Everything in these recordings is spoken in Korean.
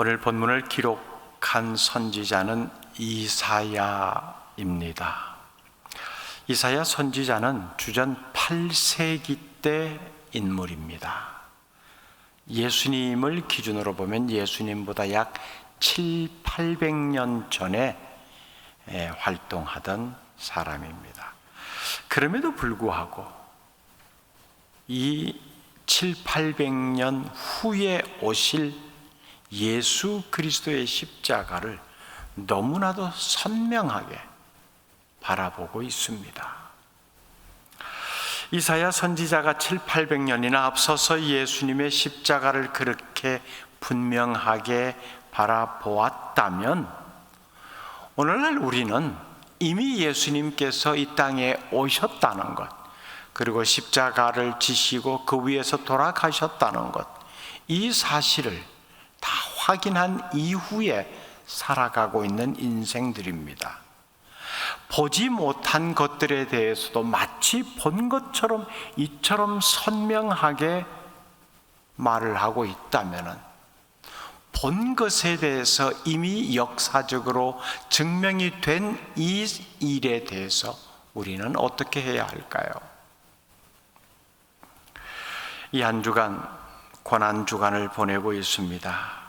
오늘 본문을 기록한 선지자는 이사야입니다. 이사야 선지자는 주전 8세기 때 인물입니다. 예수님을 기준으로 보면 예수님보다 약 700~800년 전에 활동하던 사람입니다. 그럼에도 불구하고 이 700~800년 후에 오실 예수 그리스도의 십자가를 너무나도 선명하게 바라보고 있습니다. 이사야 선지자가 700~800년이나 앞서서 예수님의 십자가를 그렇게 분명하게 바라보았다면 오늘날 우리는 이미 예수님께서 이 땅에 오셨다는 것, 그리고 십자가를 지시고 그 위에서 돌아가셨다는 것, 이 사실을 다 확인한 이후에 살아가고 있는 인생들입니다. 보지 못한 것들에 대해서도 마치 본 것처럼 이처럼 선명하게 말을 하고 있다면 본 것에 대해서 이미 역사적으로 증명이 된 이 일에 대해서 우리는 어떻게 해야 할까요? 이 한 주간 고난주간을 보내고 있습니다.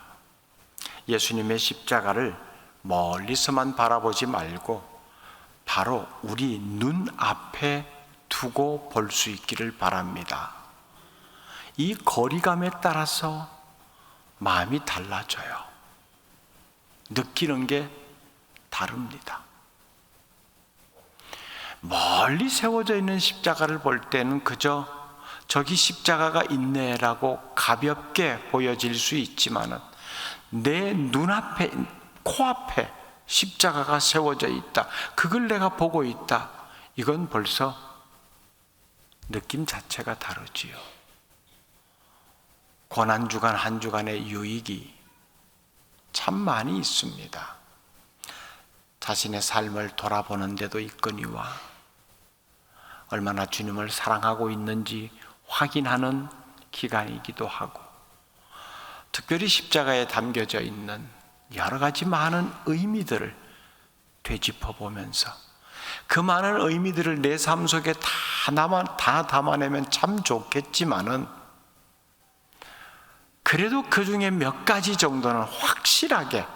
예수님의 십자가를 멀리서만 바라보지 말고 바로 우리 눈앞에 두고 볼 수 있기를 바랍니다. 이 거리감에 따라서 마음이 달라져요. 느끼는 게 다릅니다. 멀리 세워져 있는 십자가를 볼 때는 그저 저기 십자가가 있네라고 가볍게 보여질 수 있지만 내 눈앞에, 코앞에 십자가가 세워져 있다, 그걸 내가 보고 있다, 이건 벌써 느낌 자체가 다르지요. 고난주간 한 주간의 유익이 참 많이 있습니다. 자신의 삶을 돌아보는 데도 있거니와 얼마나 주님을 사랑하고 있는지 확인하는 기간이기도 하고, 특별히 십자가에 담겨져 있는 여러 가지 많은 의미들을 되짚어 보면서 그 많은 의미들을 내 삶 속에 다 담아내면 참 좋겠지만은 그래도 그 중에 몇 가지 정도는 확실하게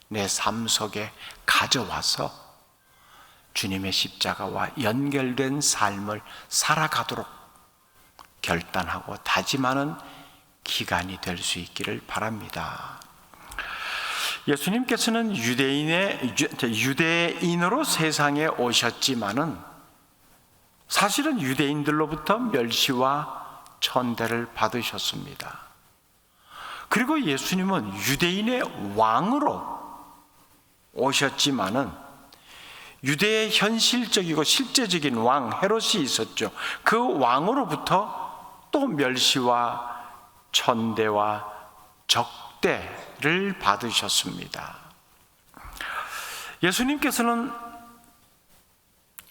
내 삶 속에 가져와서 주님의 십자가와 연결된 삶을 살아가도록 결단하고 다짐하는 기간이 될 수 있기를 바랍니다. 예수님께서는 유대인으로 세상에 오셨지만은 사실은 유대인들로부터 멸시와 천대를 받으셨습니다. 그리고 예수님은 유대인의 왕으로 오셨지만은 유대의 현실적이고 실제적인 왕 헤롯이 있었죠. 그 왕으로부터 또 멸시와 천대와 적대를 받으셨습니다. 예수님께서는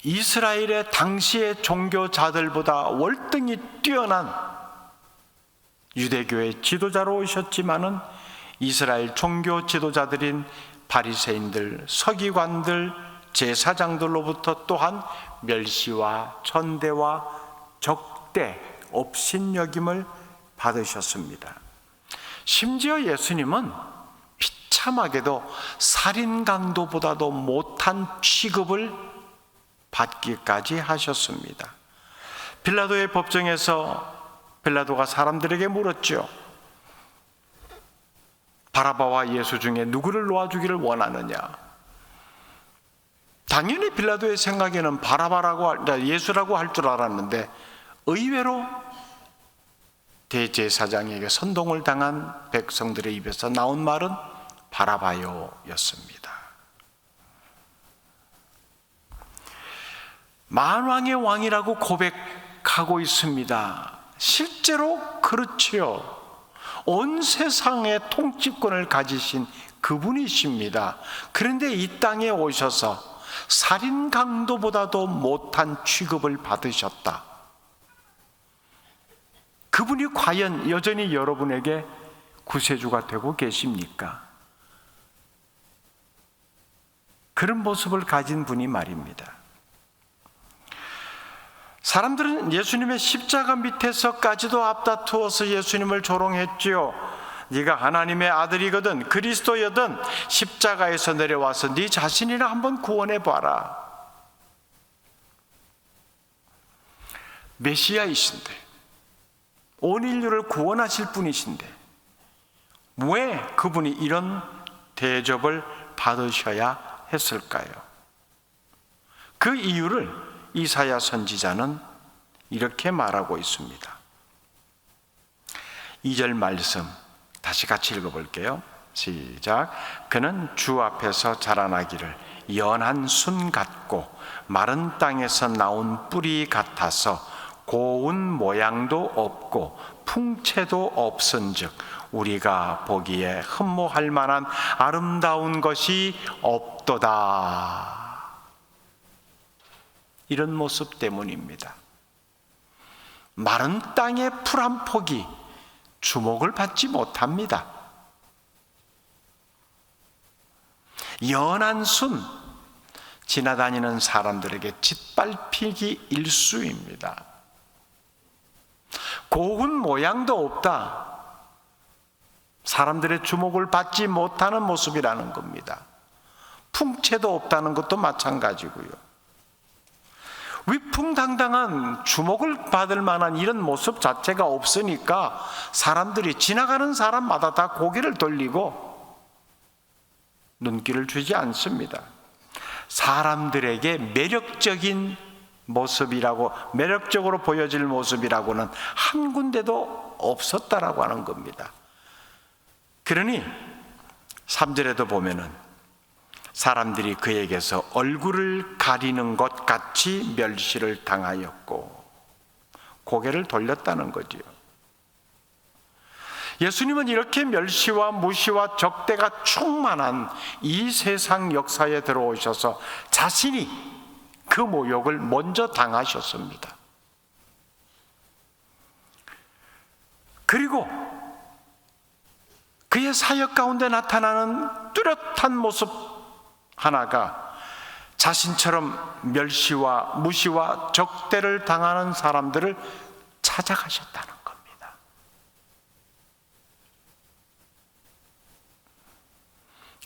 이스라엘의 당시의 종교자들보다 월등히 뛰어난 유대교의 지도자로 오셨지만은 이스라엘 종교 지도자들인 바리새인들, 서기관들, 제사장들로부터 또한 멸시와 천대와 적대, 업신여김을 받으셨습니다. 심지어 예수님은 비참하게도 살인 강도보다도 못한 취급을 받기까지 하셨습니다. 빌라도의 법정에서 빌라도가 사람들에게 물었죠. 바라바와 예수 중에 누구를 놓아주기를 원하느냐? 당연히 빌라도의 생각에는 예수라고 할 줄 알았는데 의외로 대제사장에게 선동을 당한 백성들의 입에서 나온 말은 바라바요였습니다. 만왕의 왕이라고 고백하고 있습니다. 실제로 그렇지요. 온 세상의 통치권을 가지신 그분이십니다. 그런데 이 땅에 오셔서 살인 강도보다도 못한 취급을 받으셨다. 그분이 과연 여전히 여러분에게 구세주가 되고 계십니까? 그런 모습을 가진 분이 말입니다. 사람들은 예수님의 십자가 밑에서까지도 앞다투어서 예수님을 조롱했지요. 네가 하나님의 아들이거든 그리스도여든 십자가에서 내려와서 네 자신이나 한번 구원해 봐라. 메시아이신데, 온 인류를 구원하실 분이신데 왜 그분이 이런 대접을 받으셔야 했을까요? 그 이유를 이사야 선지자는 이렇게 말하고 있습니다. 2절 말씀 다시 같이 읽어볼게요. 시작. 그는 주 앞에서 자라나기를 연한 순 같고 마른 땅에서 나온 뿌리 같아서 고운 모양도 없고 풍채도 없은즉 우리가 보기에 흠모할 만한 아름다운 것이 없도다. 이런 모습 때문입니다. 마른 땅의 풀 한 폭이 주목을 받지 못합니다. 연한 순, 지나다니는 사람들에게 짓밟히기 일쑤입니다. 고운 모양도 없다. 사람들의 주목을 받지 못하는 모습이라는 겁니다. 풍채도 없다는 것도 마찬가지고요. 위풍당당한 주목을 받을 만한 이런 모습 자체가 없으니까 사람들이 지나가는 사람마다 다 고개를 돌리고 눈길을 주지 않습니다. 사람들에게 매력적인 모습이라고, 매력적으로 보여질 모습이라고는 한 군데도 없었다라고 하는 겁니다. 그러니 3절에도 보면은 사람들이 그에게서 얼굴을 가리는 것 같이 멸시를 당하였고 고개를 돌렸다는 거지요. 예수님은 이렇게 멸시와 무시와 적대가 충만한 이 세상 역사에 들어오셔서 자신이 그 모욕을 먼저 당하셨습니다. 그리고 그의 사역 가운데 나타나는 뚜렷한 모습 하나가 자신처럼 멸시와 무시와 적대를 당하는 사람들을 찾아가셨다는 겁니다.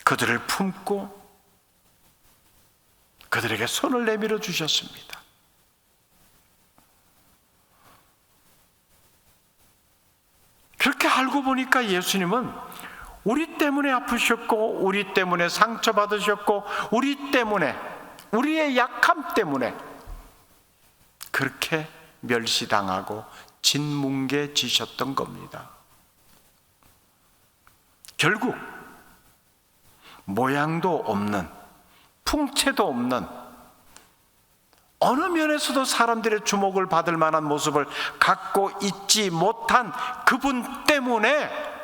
그들을 품고 그들에게 손을 내밀어 주셨습니다. 그렇게 알고 보니까 예수님은 우리 때문에 아프셨고 우리 때문에 상처받으셨고 우리 때문에, 우리의 약함 때문에 그렇게 멸시당하고 짓뭉개지셨던 겁니다. 결국 모양도 없는, 풍채도 없는, 어느 면에서도 사람들의 주목을 받을 만한 모습을 갖고 있지 못한 그분 때문에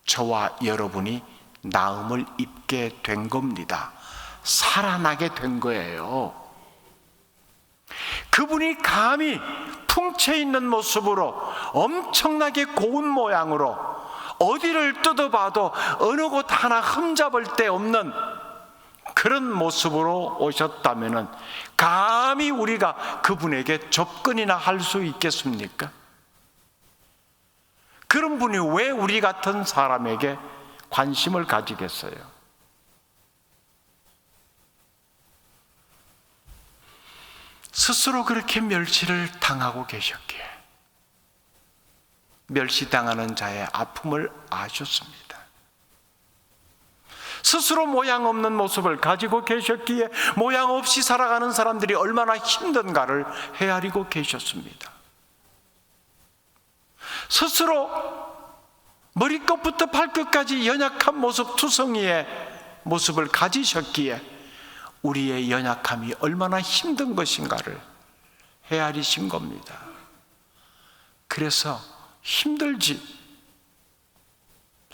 저와 여러분이 나음을 입게 된 겁니다. 살아나게 된 거예요. 그분이 감히 풍채 있는 모습으로 엄청나게 고운 모양으로 어디를 뜯어봐도 어느 곳 하나 흠잡을 데 없는 그런 모습으로 오셨다면 감히 우리가 그분에게 접근이나 할 수 있겠습니까? 그런 분이 왜 우리 같은 사람에게 관심을 가지겠어요? 스스로 그렇게 멸시를 당하고 계셨기에 멸시당하는 자의 아픔을 아셨습니다. 스스로 모양 없는 모습을 가지고 계셨기에 모양 없이 살아가는 사람들이 얼마나 힘든가를 헤아리고 계셨습니다. 스스로 머리끝부터 발끝까지 연약한 모습, 투성이의 모습을 가지셨기에 우리의 연약함이 얼마나 힘든 것인가를 헤아리신 겁니다. 그래서 힘들지,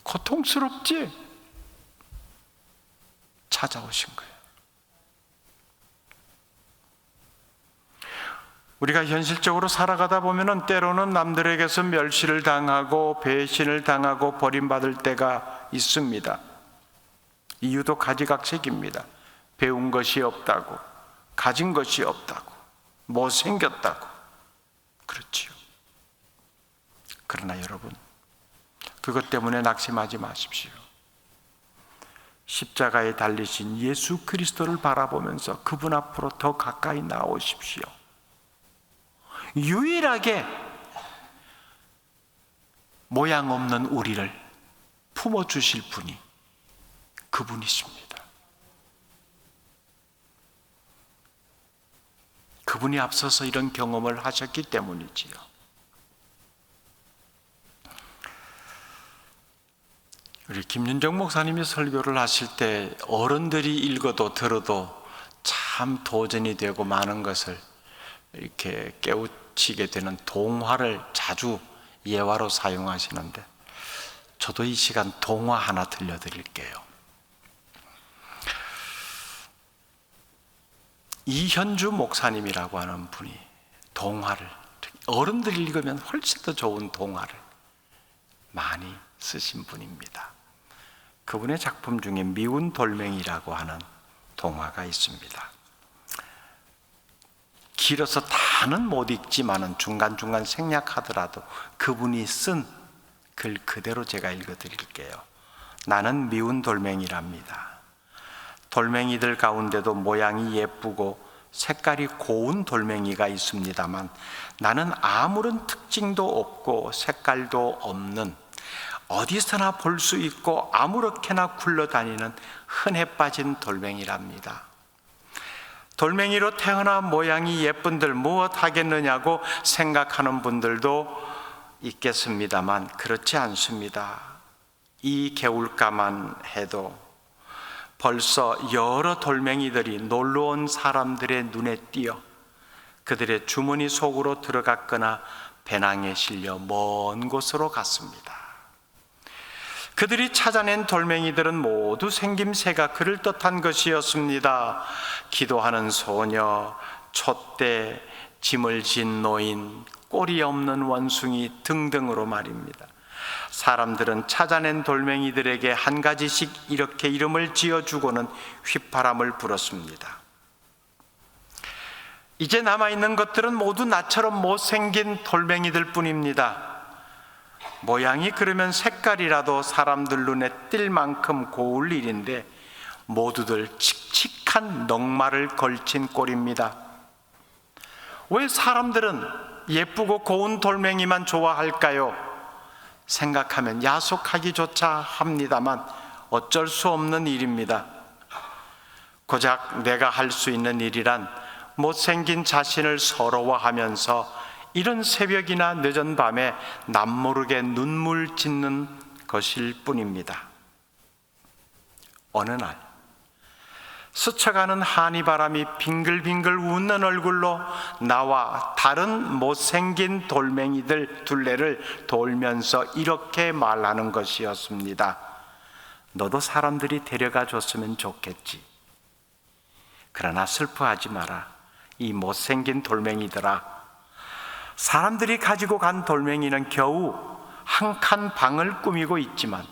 고통스럽지 찾아오신 거예요. 우리가 현실적으로 살아가다 보면은 때로는 남들에게서 멸시를 당하고 배신을 당하고 버림받을 때가 있습니다. 이유도 가지각색입니다. 배운 것이 없다고, 가진 것이 없다고, 못생겼다고. 그렇지요. 그러나 여러분, 그것 때문에 낙심하지 마십시오. 십자가에 달리신 예수 그리스도를 바라보면서 그분 앞으로 더 가까이 나오십시오. 유일하게 모양 없는 우리를 품어주실 분이 그분이십니다. 그분이 앞서서 이런 경험을 하셨기 때문이지요. 우리 김윤정 목사님이 설교를 하실 때 어른들이 읽어도 들어도 참 도전이 되고 많은 것을 이렇게 깨우치게 되는 동화를 자주 예화로 사용하시는데, 저도 이 시간 동화 하나 들려드릴게요. 이현주 목사님이라고 하는 분이 동화를, 어른들이 읽으면 훨씬 더 좋은 동화를 많이 쓰신 분입니다. 그분의 작품 중에 미운 돌멩이라고 하는 동화가 있습니다. 길어서 다는 못 읽지만은 중간중간 생략하더라도 그분이 쓴 글 그대로 제가 읽어드릴게요. 나는 미운 돌멩이랍니다. 돌멩이들 가운데도 모양이 예쁘고 색깔이 고운 돌멩이가 있습니다만 나는 아무런 특징도 없고 색깔도 없는, 어디서나 볼 수 있고 아무렇게나 굴러다니는 흔해 빠진 돌멩이랍니다. 돌멩이로 태어나 모양이 예쁜들 무엇 하겠느냐고 생각하는 분들도 있겠습니다만 그렇지 않습니다. 이 겨울가만 해도 벌써 여러 돌멩이들이 놀러온 사람들의 눈에 띄어 그들의 주머니 속으로 들어갔거나 배낭에 실려 먼 곳으로 갔습니다. 그들이 찾아낸 돌멩이들은 모두 생김새가 그럴듯한 것이었습니다. 기도하는 소녀, 촛대, 짐을 진 노인, 꼬리 없는 원숭이 등등으로 말입니다. 사람들은 찾아낸 돌멩이들에게 한 가지씩 이렇게 이름을 지어주고는 휘파람을 불었습니다. 이제 남아있는 것들은 모두 나처럼 못생긴 돌멩이들 뿐입니다. 모양이 그러면 색깔이라도 사람들 눈에 띌 만큼 고울 일인데 모두들 칙칙한 넉마를 걸친 꼴입니다. 왜 사람들은 예쁘고 고운 돌멩이만 좋아할까요? 생각하면 야속하기조차 합니다만 어쩔 수 없는 일입니다. 고작 내가 할 수 있는 일이란 못생긴 자신을 서러워하면서 이른 새벽이나 늦은 밤에 남모르게 눈물 짓는 것일 뿐입니다. 어느 날 스쳐가는 한이바람이 빙글빙글 웃는 얼굴로 나와 다른 못생긴 돌멩이들 둘레를 돌면서 이렇게 말하는 것이었습니다. 너도 사람들이 데려가 줬으면 좋겠지. 그러나 슬퍼하지 마라. 이 못생긴 돌멩이들아, 사람들이 가지고 간 돌멩이는 겨우 한 칸 방을 꾸미고 있지만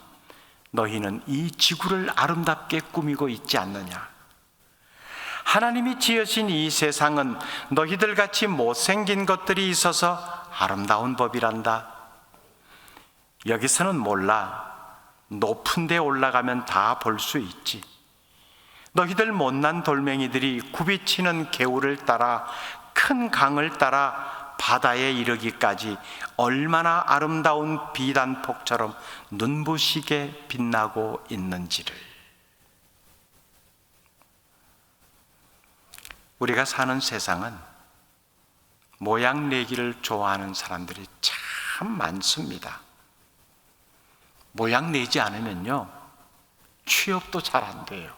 너희는 이 지구를 아름답게 꾸미고 있지 않느냐. 하나님이 지으신 이 세상은 너희들 같이 못생긴 것들이 있어서 아름다운 법이란다. 여기서는 몰라. 높은 데 올라가면 다 볼 수 있지. 너희들 못난 돌멩이들이 굽이치는 개울을 따라 큰 강을 따라 바다에 이르기까지 얼마나 아름다운 비단폭처럼 눈부시게 빛나고 있는지를. 우리가 사는 세상은 모양 내기를 좋아하는 사람들이 참 많습니다. 모양 내지 않으면요, 취업도 잘 안 돼요.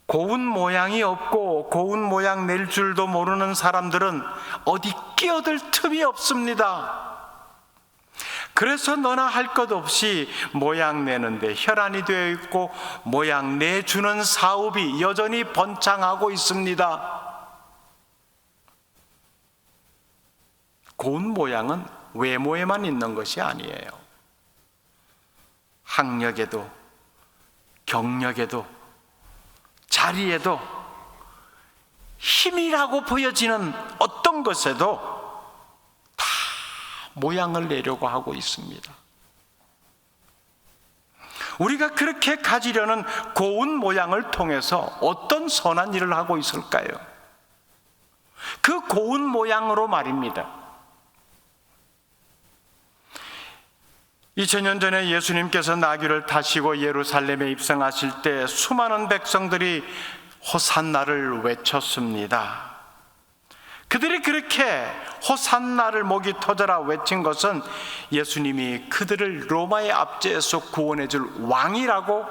고운 모양이 없고 고운 모양 낼 줄도 모르는 사람들은 어디 끼어들 틈이 없습니다. 그래서 너나 할 것 없이 모양 내는데 혈안이 되어 있고 모양 내주는 사업이 여전히 번창하고 있습니다. 고운 모양은 외모에만 있는 것이 아니에요. 학력에도, 경력에도, 자리에도, 힘이라고 보여지는 어떤 것에도 다 모양을 내려고 하고 있습니다. 우리가 그렇게 가지려는 고운 모양을 통해서 어떤 선한 일을 하고 있을까요? 그 고운 모양으로 말입니다. 2000년 전에 예수님께서 나귀를 타시고 예루살렘에 입성하실 때 수많은 백성들이 호산나를 외쳤습니다. 그들이 그렇게 호산나를 목이 터져라 외친 것은 예수님이 그들을 로마의 압제에서 구원해 줄 왕이라고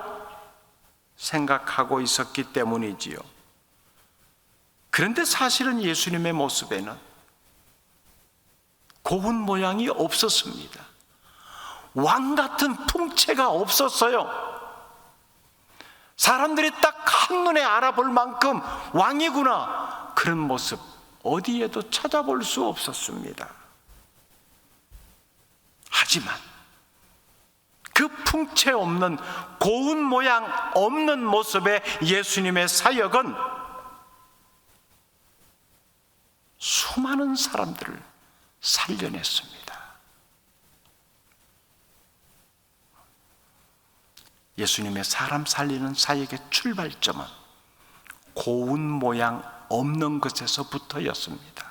생각하고 있었기 때문이지요. 그런데 사실은 예수님의 모습에는 고운 모양이 없었습니다. 왕 같은 풍채가 없었어요. 사람들이 딱 한눈에 알아볼 만큼 왕이구나, 그런 모습 어디에도 찾아볼 수 없었습니다. 하지만 그 풍채 없는, 고운 모양 없는 모습의 예수님의 사역은 수많은 사람들을 살려냈습니다. 예수님의 사람 살리는 사역의 출발점은 고운 모양 없는 것에서부터였습니다.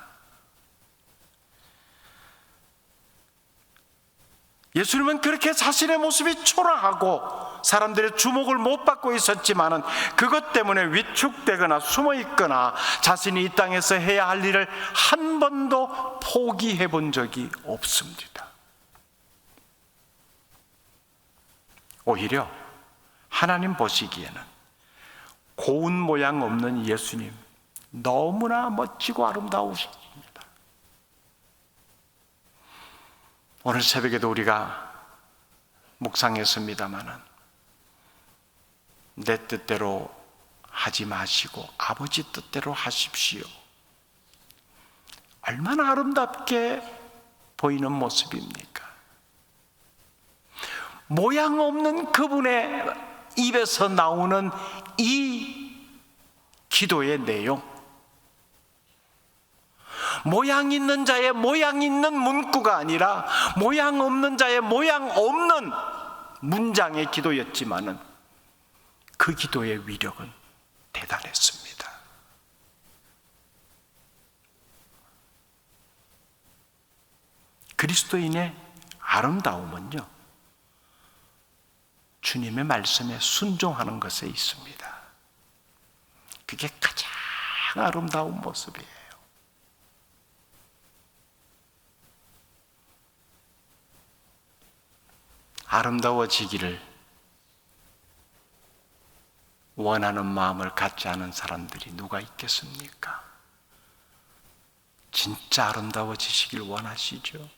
예수님은 그렇게 자신의 모습이 초라하고 사람들의 주목을 못 받고 있었지만은 그것 때문에 위축되거나 숨어 있거나 자신이 이 땅에서 해야 할 일을 한 번도 포기해 본 적이 없습니다. 오히려 하나님 보시기에는 고운 모양 없는 예수님 너무나 멋지고 아름다우십니다. 오늘 새벽에도 우리가 묵상했습니다마는 내 뜻대로 하지 마시고 아버지 뜻대로 하십시오. 얼마나 아름답게 보이는 모습입니까? 모양 없는 그분의 입에서 나오는 이 기도의 내용, 모양 있는 자의 모양 있는 문구가 아니라 모양 없는 자의 모양 없는 문장의 기도였지만은 그 기도의 위력은 대단했습니다. 그리스도인의 아름다움은요, 주님의 말씀에 순종하는 것에 있습니다. 그게 가장 아름다운 모습이에요. 아름다워지기를 원하는 마음을 갖지 않은 사람들이 누가 있겠습니까? 진짜 아름다워지시길 원하시죠?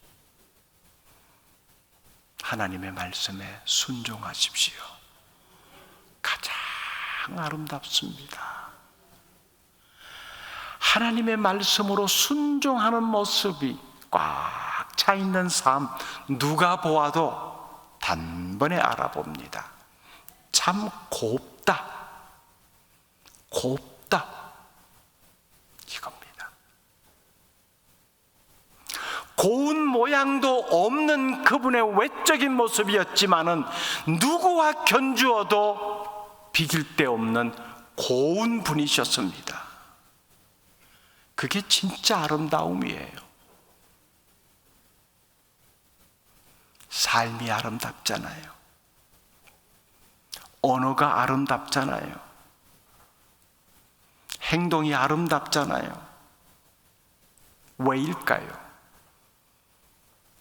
하나님의 말씀에 순종하십시오. 가장 아름답습니다. 하나님의 말씀으로 순종하는 모습이 꽉 차 있는 삶, 누가 보아도 단번에 알아봅니다. 참 곱다, 곱다, 이겁니다. 고운 모양도 없는 그분의 외적인 모습이었지만은 누구와 견주어도 비길 데 없는 고운 분이셨습니다. 그게 진짜 아름다움이에요. 삶이 아름답잖아요. 언어가 아름답잖아요. 행동이 아름답잖아요. 왜일까요?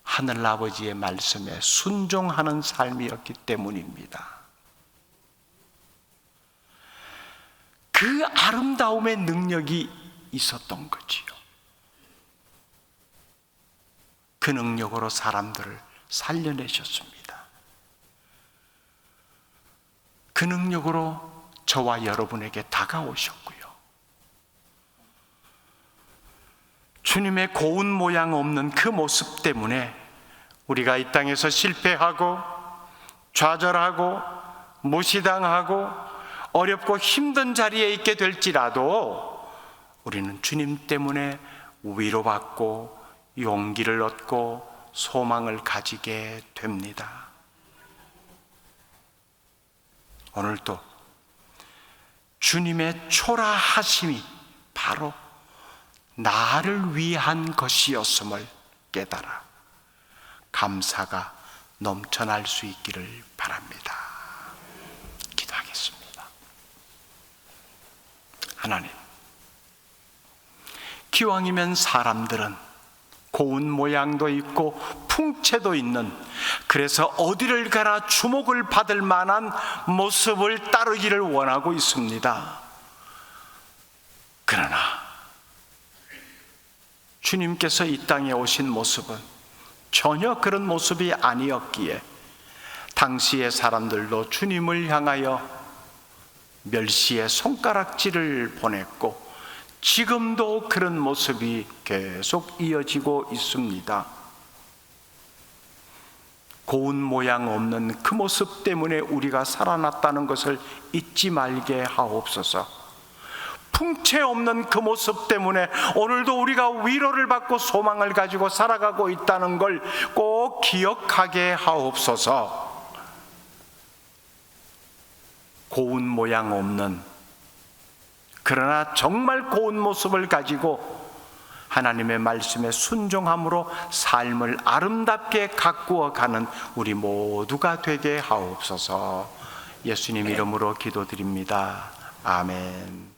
하늘아버지의 말씀에 순종하는 삶이었기 때문입니다. 그 아름다움의 능력이 있었던 거지요. 그 능력으로 사람들을 살려내셨습니다. 그 능력으로 저와 여러분에게 다가오셨고요. 주님의 고운 모양 없는 그 모습 때문에 우리가 이 땅에서 실패하고 좌절하고 무시당하고 어렵고 힘든 자리에 있게 될지라도 우리는 주님 때문에 위로받고 용기를 얻고 소망을 가지게 됩니다. 오늘도 주님의 초라하심이 바로 나를 위한 것이었음을 깨달아 감사가 넘쳐날 수 있기를 바랍니다. 기도하겠습니다. 하나님, 기왕이면 사람들은 고운 모양도 있고 풍채도 있는, 그래서 어디를 가나 주목을 받을 만한 모습을 따르기를 원하고 있습니다. 그러나 주님께서 이 땅에 오신 모습은 전혀 그런 모습이 아니었기에 당시의 사람들도 주님을 향하여 멸시의 손가락질을 보냈고 지금도 그런 모습이 계속 이어지고 있습니다. 고운 모양 없는 그 모습 때문에 우리가 살아났다는 것을 잊지 말게 하옵소서. 풍채 없는 그 모습 때문에 오늘도 우리가 위로를 받고 소망을 가지고 살아가고 있다는 걸 꼭 기억하게 하옵소서. 고운 모양 없는, 그러나 정말 고운 모습을 가지고 하나님의 말씀에 순종함으로 삶을 아름답게 가꾸어 가는 우리 모두가 되게 하옵소서. 예수님 이름으로 기도드립니다. 아멘.